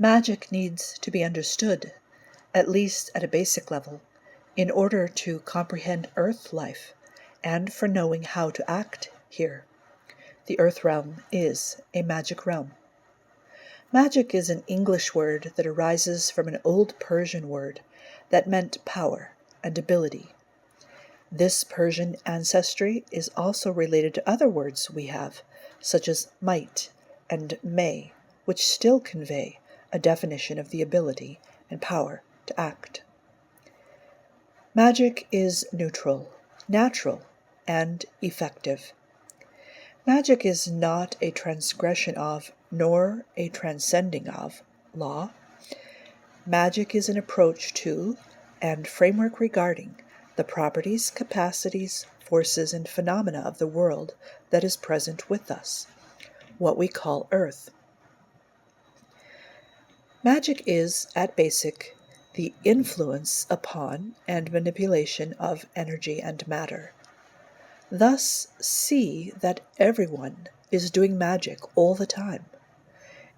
Magic needs to be understood, at least at a basic level, in order to comprehend Earth life and for knowing how to act here. The Earth realm is a magic realm. Magic is an English word that arises from an old Persian word that meant power and ability. This Persian ancestry is also related to other words we have, such as might and may, which still convey a definition of the ability and power to act. Magic is neutral, natural, and effective. Magic is not a transgression of, nor a transcending of, law. Magic is an approach to, and framework regarding, the properties, capacities, forces, and phenomena of the world that is present with us, what we call Earth. Magic is, at basic, the influence upon and manipulation of energy and matter. Thus, see that everyone is doing magic all the time.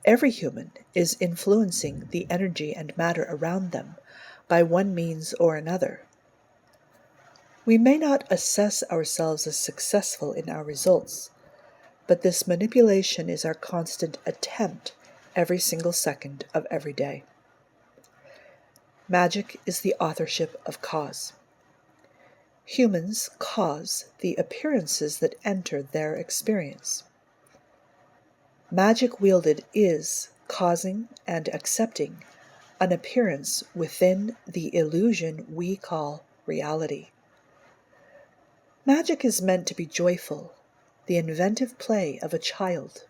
Every human is influencing the energy and matter around them by one means or another. We may not assess ourselves as successful in our results, but this manipulation is our constant attempt every single second of every day. Magic is the authorship of cause. Humans cause the appearances that enter their experience. Magic wielded is causing and accepting an appearance within the illusion we call reality. Magic is meant to be joyful, the inventive play of a child.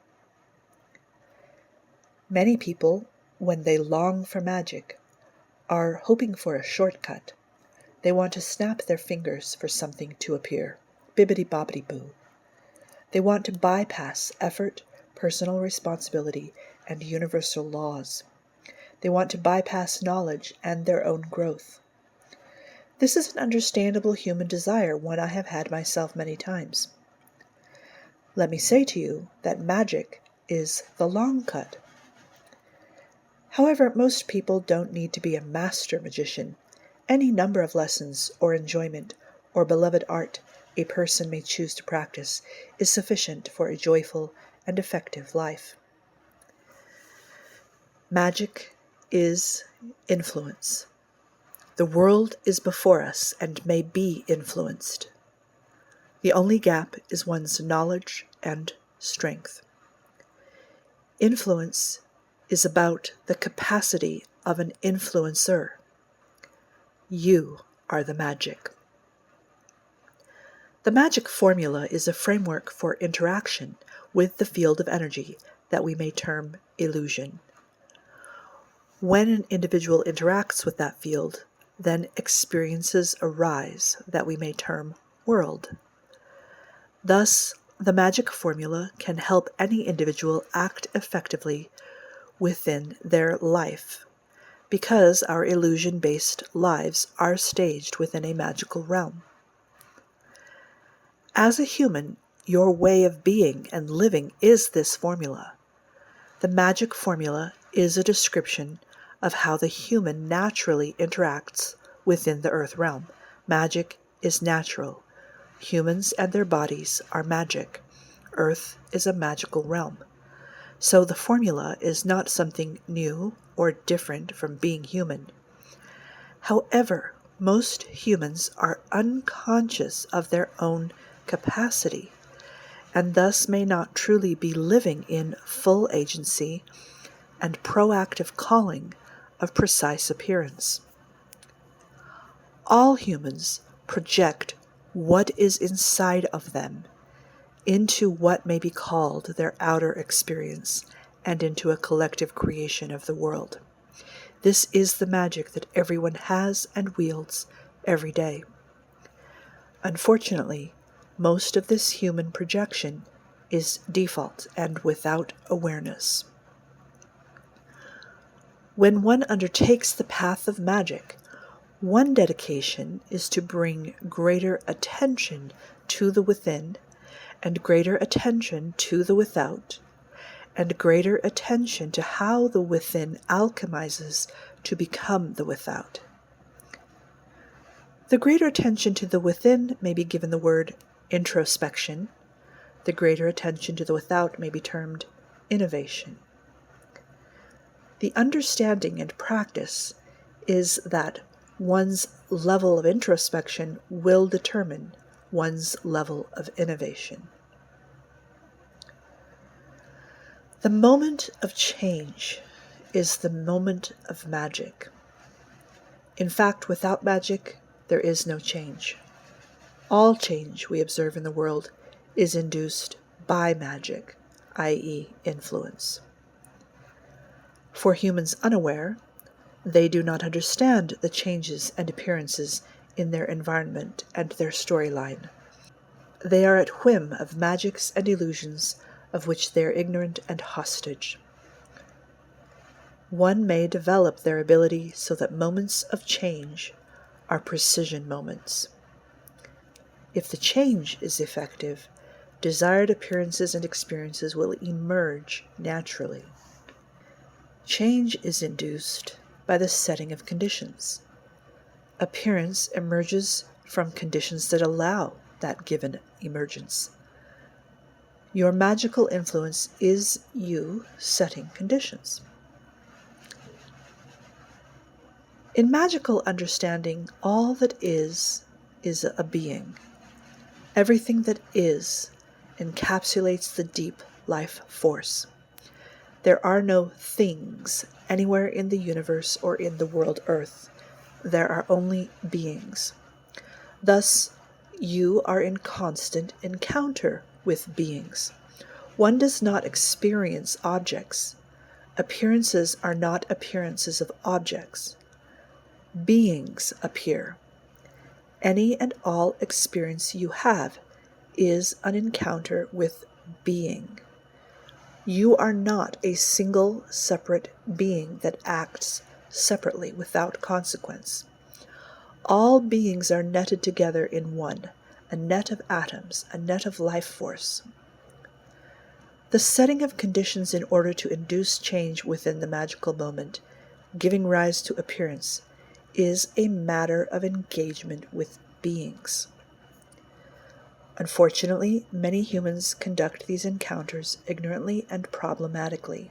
Many people, when they long for magic, are hoping for a shortcut. They want to snap their fingers for something to appear. Bibbidi-bobbidi-boo. They want to bypass effort, personal responsibility, and universal laws. They want to bypass knowledge and their own growth. This is an understandable human desire, one I have had myself many times. Let me say to you that magic is the long cut. However, most people don't need to be a master magician. Any number of lessons or enjoyment or beloved art a person may choose to practice is sufficient for a joyful and effective life. Magic is influence. The world is before us and may be influenced. The only gap is one's knowledge and strength. Influence is about the capacity of an influencer. You are the magic. The magic formula is a framework for interaction with the field of energy that we may term illusion. When an individual interacts with that field, then experiences arise that we may term world. Thus, the magic formula can help any individual act effectively within their life, because our illusion-based lives are staged within a magical realm. As a human, your way of being and living is this formula. The magic formula is a description of how the human naturally interacts within the earth realm. Magic is natural. Humans and their bodies are magic. Earth is a magical realm. So the formula is not something new or different from being human. However, most humans are unconscious of their own capacity, and thus may not truly be living in full agency and proactive calling of precise appearance. All humans project what is inside of them into what may be called their outer experience and into a collective creation of the world. This is the magic that everyone has and wields every day. Unfortunately, most of this human projection is default and without awareness. When one undertakes the path of magic, one dedication is to bring greater attention to the within and greater attention to the without, and greater attention to how the within alchemizes to become the without. The greater attention to the within may be given the word introspection. The greater attention to the without may be termed innovation. The understanding and practice is that one's level of introspection will determine one's level of innovation. The moment of change is the moment of magic. In fact, without magic, there is no change. All change we observe in the world is induced by magic, i.e., influence. For humans unaware, they do not understand the changes and appearances in their environment and their storyline. They are at whim of magics and illusions of which they are ignorant and hostage. One may develop their ability so that moments of change are precision moments. If the change is effective, desired appearances and experiences will emerge naturally. Change is induced by the setting of conditions. Appearance emerges from conditions that allow that given emergence. Your magical influence is you setting conditions. In magical understanding, all that is a being. Everything that is encapsulates the deep life force. There are no things anywhere in the universe or in the world Earth. There are only beings. Thus, you are in constant encounter with beings. One does not experience objects. Appearances are not appearances of objects. Beings appear. Any and all experience you have is an encounter with being. You are not a single separate being that acts separately without consequence. All beings are netted together in one, a net of atoms, a net of life force. The setting of conditions in order to induce change within the magical moment, giving rise to appearance, is a matter of engagement with beings. Unfortunately, many humans conduct these encounters ignorantly and problematically.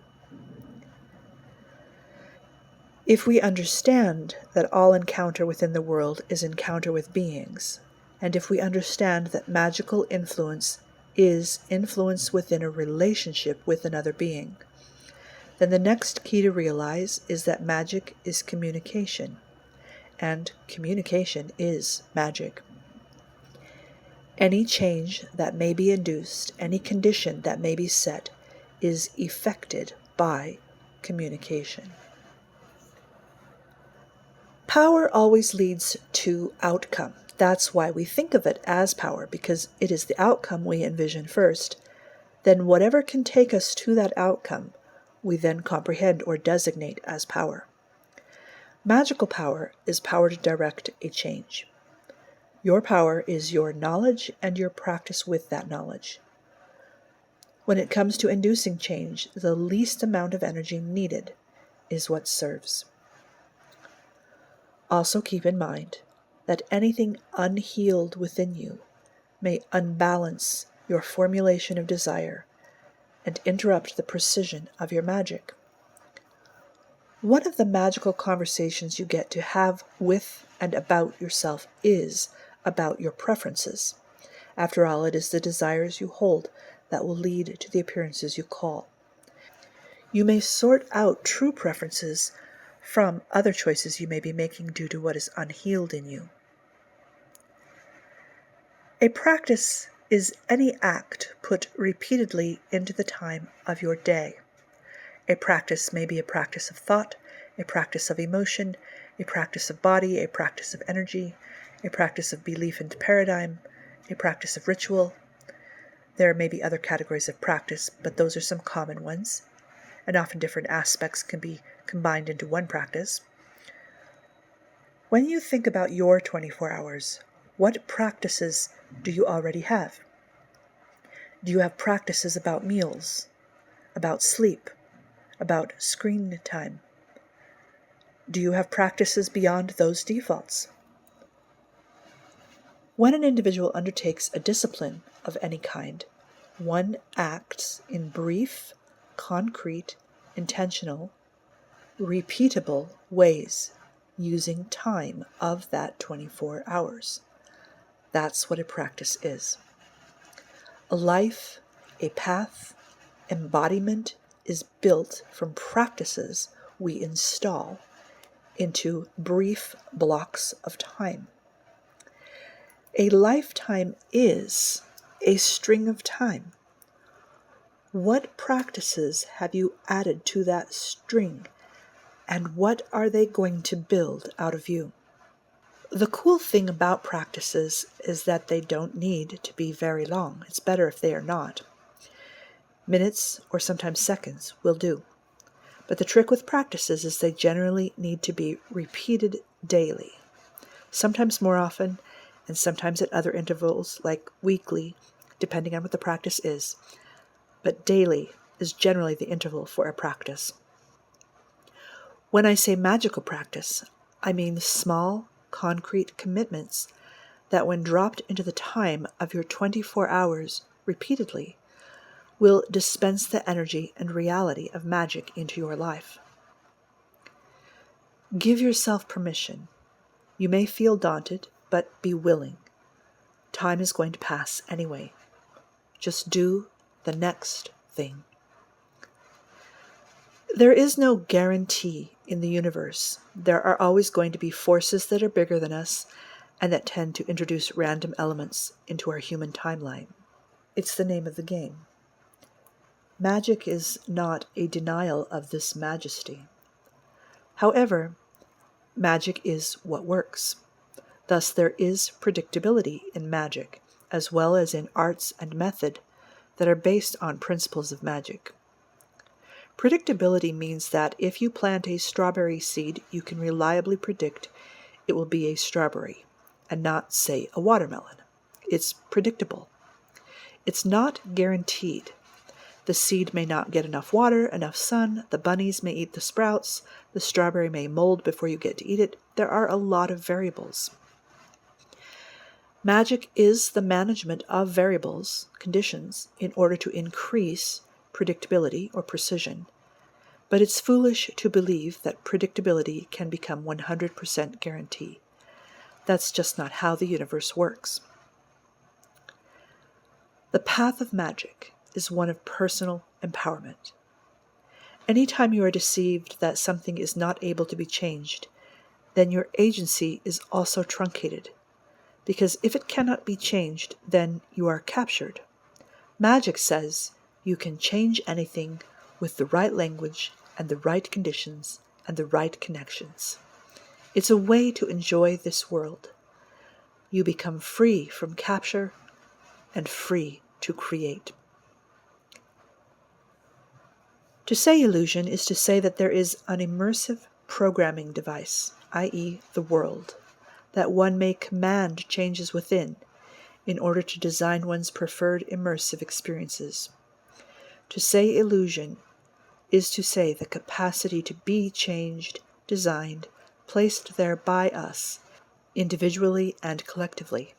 If we understand that all encounter within the world is encounter with beings, and if we understand that magical influence is influence within a relationship with another being, then the next key to realize is that magic is communication, and communication is magic. Any change that may be induced, any condition that may be set, is effected by communication. Power always leads to outcome. That's why we think of it as power, because it is the outcome we envision first. Then whatever can take us to that outcome, we then comprehend or designate as power. Magical power is power to direct a change. Your power is your knowledge and your practice with that knowledge. When it comes to inducing change, the least amount of energy needed is what serves. Also keep in mind that anything unhealed within you may unbalance your formulation of desire and interrupt the precision of your magic. One of the magical conversations you get to have with and about yourself is about your preferences. After all, it is the desires you hold that will lead to the appearances you call. You may sort out true preferences from other choices you may be making due to what is unhealed in you. A practice is any act put repeatedly into the time of your day. A practice may be a practice of thought, a practice of emotion, a practice of body, a practice of energy, a practice of belief and paradigm, a practice of ritual. There may be other categories of practice, but those are some common ones, and often different aspects can be combined into one practice. When you think about your 24 hours, what practices do you already have? Do you have practices about meals, about sleep, about screen time? Do you have practices beyond those defaults? When an individual undertakes a discipline of any kind, one acts in brief, concrete, intentional, repeatable ways, using time of that 24 hours. That's what a practice is. A life, a path, embodiment is built from practices we install into brief blocks of time. A lifetime is a string of time. What practices have you added to that string, and what are they going to build out of you? The cool thing about practices is that they don't need to be very long. It's better if they are not. Minutes or sometimes seconds will do. But the trick with practices is they generally need to be repeated daily, sometimes more often, and sometimes at other intervals, like weekly, depending on what the practice is. But daily is generally the interval for a practice. When I say magical practice, I mean small, concrete commitments that, when dropped into the time of your 24 hours repeatedly, will dispense the energy and reality of magic into your life. Give yourself permission. You may feel daunted, but be willing. Time is going to pass anyway. Just do the next thing. There is no guarantee in the universe. There are always going to be forces that are bigger than us and that tend to introduce random elements into our human timeline. It's the name of the game. Magic is not a denial of this majesty. However, magic is what works. Thus, there is predictability in magic, as well as in arts and method that are based on principles of magic. Predictability means that if you plant a strawberry seed, you can reliably predict it will be a strawberry, and not, say, a watermelon. It's predictable. It's not guaranteed. The seed may not get enough water, enough sun, the bunnies may eat the sprouts, the strawberry may mold before you get to eat it. There are a lot of variables. Magic is the management of variables, conditions, in order to increase predictability or precision. But it's foolish to believe that predictability can become 100% guarantee. That's just not how the universe works. The path of magic is one of personal empowerment. Anytime you are deceived that something is not able to be changed, then your agency is also truncated, because if it cannot be changed, then you are captured. Magic says you can change anything with the right language and the right conditions and the right connections. It's a way to enjoy this world. You become free from capture and free to create. To say illusion is to say that there is an immersive programming device, i.e. the world, that one may command changes within in order to design one's preferred immersive experiences. To say illusion is to say the capacity to be changed, designed, placed there by us, individually and collectively.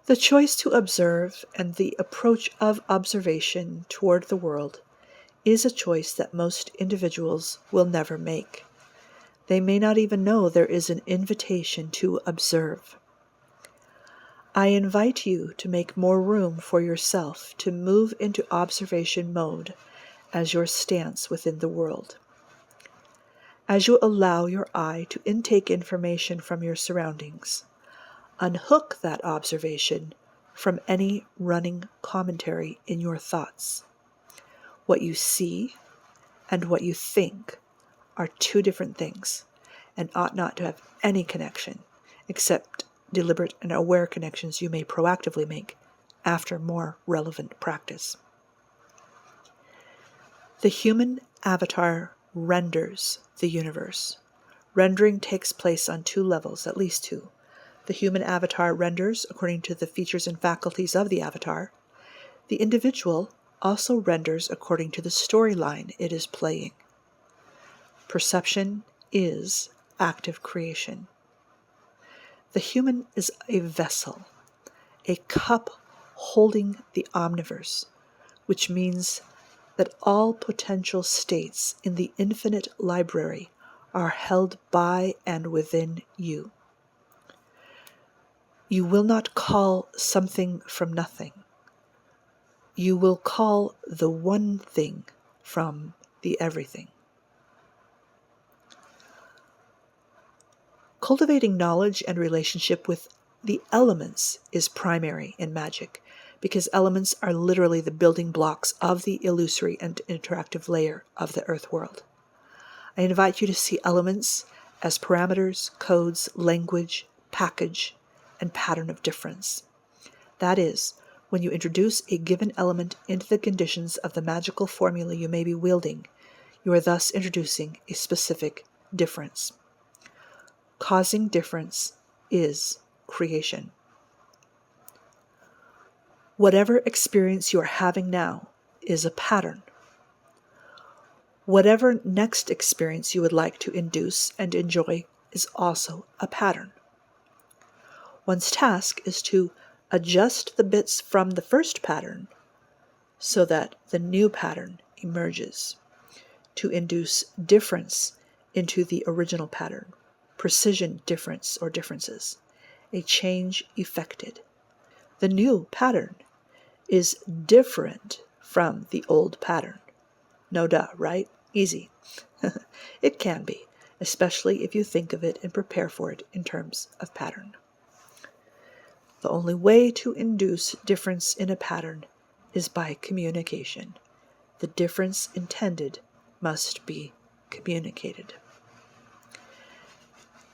The choice to observe and the approach of observation toward the world is a choice that most individuals will never make. They may not even know there is an invitation to observe. I invite you to make more room for yourself to move into observation mode as your stance within the world. As you allow your eye to intake information from your surroundings, unhook that observation from any running commentary in your thoughts. What you see and what you think are two different things and ought not to have any connection, except deliberate and aware connections you may proactively make after more relevant practice. The human avatar renders the universe. Rendering takes place on two levels, at least two. The human avatar renders according to the features and faculties of the avatar. The individual also renders according to the storyline it is playing. Perception is active creation. The human is a vessel, a cup holding the omniverse, which means that all potential states in the infinite library are held by and within you. You will not call something from nothing. You will call the one thing from the everything. Cultivating knowledge and relationship with the elements is primary in magic, because elements are literally the building blocks of the illusory and interactive layer of the earth world. I invite you to see elements as parameters, codes, language, package, and pattern of difference. That is, when you introduce a given element into the conditions of the magical formula you may be wielding, you are thus introducing a specific difference. Causing difference is creation. Whatever experience you are having now is a pattern. Whatever next experience you would like to induce and enjoy is also a pattern. One's task is to adjust the bits from the first pattern so that the new pattern emerges, to induce difference into the original pattern, precision difference or differences, a change effected. The new pattern is different from the old pattern. No duh, right? Easy. It can be, especially if you think of it and prepare for it in terms of pattern. The only way to induce difference in a pattern is by communication. The difference intended must be communicated.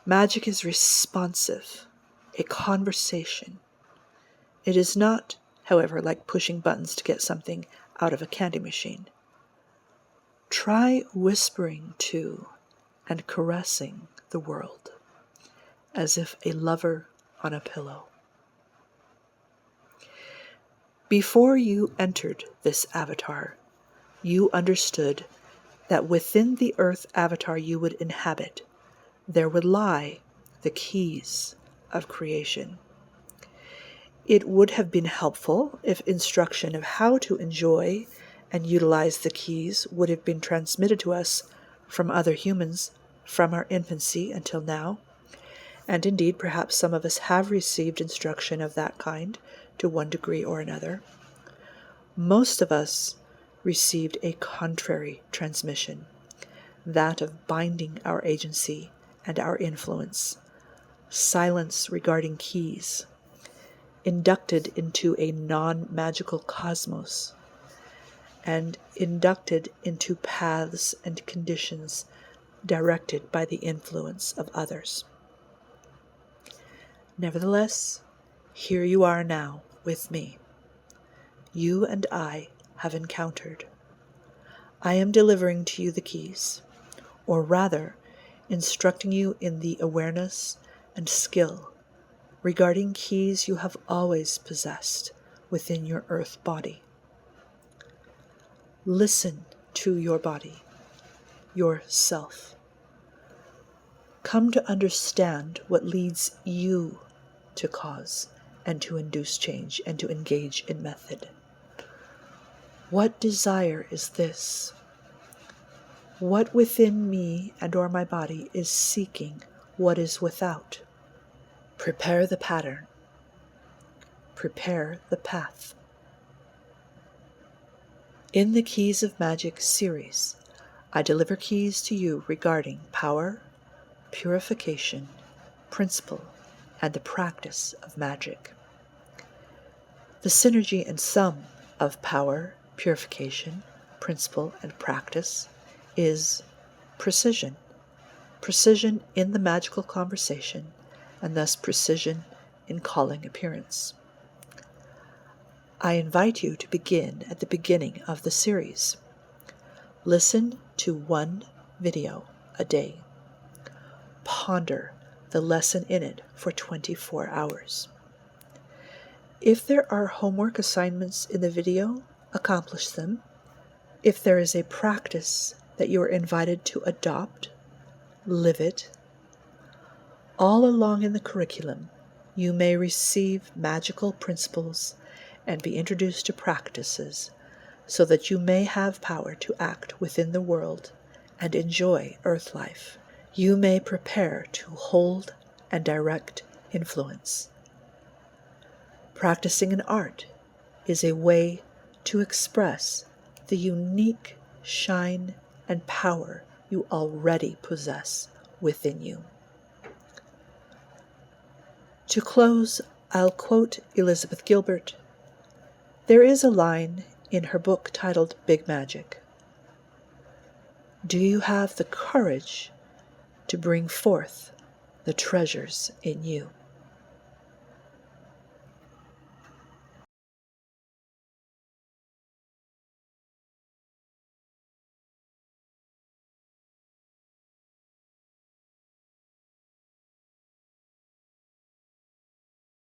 Magic is responsive, a conversation. It is not, however, like pushing buttons to get something out of a candy machine. Try whispering to and caressing the world as if a lover on a pillow. Before you entered this avatar, you understood that within the earth avatar you would inhabit, there would lie the keys of creation. It would have been helpful if instruction of how to enjoy and utilize the keys would have been transmitted to us from other humans from our infancy until now. And indeed, perhaps some of us have received instruction of that kind to one degree or another. Most of us received a contrary transmission, that of binding our agency and our influence, silence regarding keys, inducted into a non-magical cosmos, and inducted into paths and conditions directed by the influence of others. Nevertheless, here you are now with me. You and I have encountered. I am delivering to you the keys, or rather, instructing you in the awareness and skill regarding keys you have always possessed within your earth body. Listen to your body, yourself. Come to understand what leads you to cause and to induce change and to engage in method. What desire is this? What within me and or my body is seeking what is without? Prepare the pattern. Prepare the path. In the Keys of Magic series, I deliver keys to you regarding power, purification, principle, and the practice of magic. The synergy and sum of power, purification, principle, and practice is precision. Precision in the magical conversation, and thus precision in calling appearance. I invite you to begin at the beginning of the series. Listen to one video a day. Ponder the lesson in it for 24 hours. If there are homework assignments in the video, accomplish them, if there is a practice that you are invited to adopt, live it. All along in the curriculum, you may receive magical principles and be introduced to practices so that you may have power to act within the world and enjoy earth life. You may prepare to hold and direct influence. Practicing an art is a way to express the unique shine and power you already possess within you. To close, I'll quote Elizabeth Gilbert. There is a line in her book titled Big Magic. Do you have the courage to bring forth the treasures in you?